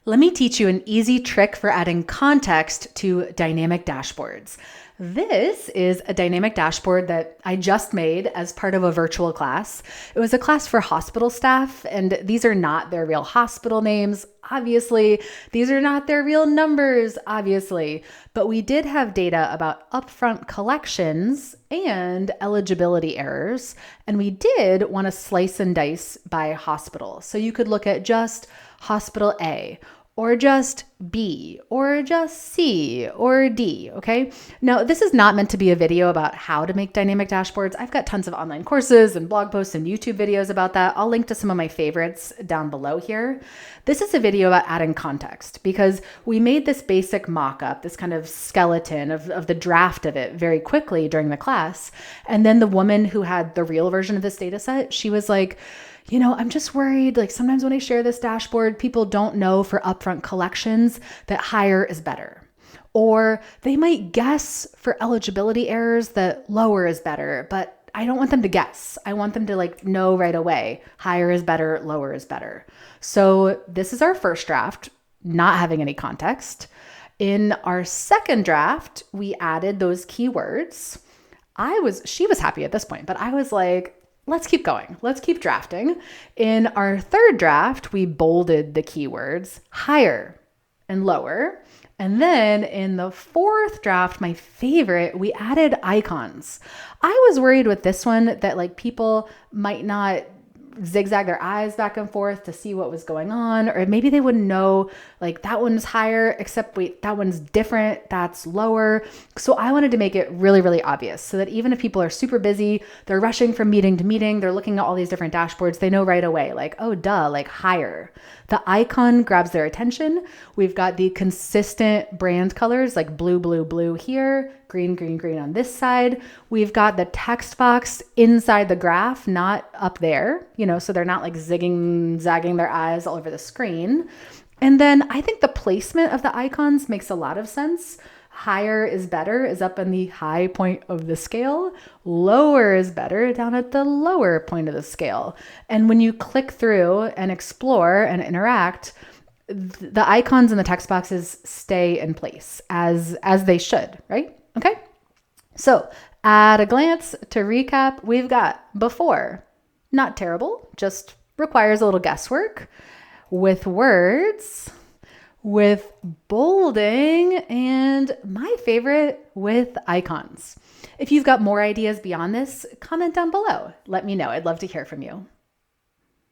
Let me teach you an easy trick for adding context to dynamic dashboards. This is a dynamic dashboard that I just made as part of a virtual class. It was a class for hospital staff, and these are not their real hospital names, obviously. These are not their real numbers, obviously. But we did have data about upfront collections and eligibility errors, and we did want to slice and dice by hospital. So you could look at just hospital A, or just B, or just C, or D, okay? Now, this is not meant to be a video about how to make dynamic dashboards. I've got tons of online courses and blog posts and YouTube videos about that. I'll link to some of my favorites down below here. This is a video about adding context because we made this basic mock-up, this kind of skeleton of the draft of it very quickly during the class. And then the woman who had the real version of this data set, she was like, I'm just worried, like sometimes when I share this dashboard, people don't know for upfront collections that higher is better. Or they might guess for eligibility errors that lower is better, but I don't want them to guess. I want them to know right away, higher is better, lower is better. So this is our first draft, not having any context. In our second draft, we added those keywords. She was happy at this point, but I was like, let's keep going. Let's keep drafting. In our third draft, we bolded the keywords higher and lower. And then in the fourth draft, my favorite, we added icons. I was worried with this one that people might not zigzag their eyes back and forth to see what was going on, or maybe they wouldn't know that one's higher, except wait, that one's different, that's lower. So I wanted to make it really, really obvious so that even if people are super busy, they're rushing from meeting to meeting, they're looking at all these different dashboards, they know right away, oh duh, higher. The icon grabs their attention. We've got the consistent brand colors blue, blue, blue here, green, green, green on this side. We've got the text box inside the graph, not up there, so they're not zigging, zagging their eyes all over the screen. And then I think the placement of the icons makes a lot of sense. Higher is better is up in the high point of the scale. Lower is better down at the lower point of the scale. And when you click through and explore and interact, the icons and the text boxes stay in place as they should, right? Okay. So at a glance, to recap, we've got before, not terrible, just requires a little guesswork. With words, with bolding, and my favorite, with icons. If you've got more ideas beyond this, comment down below. Let me know. I'd love to hear from you.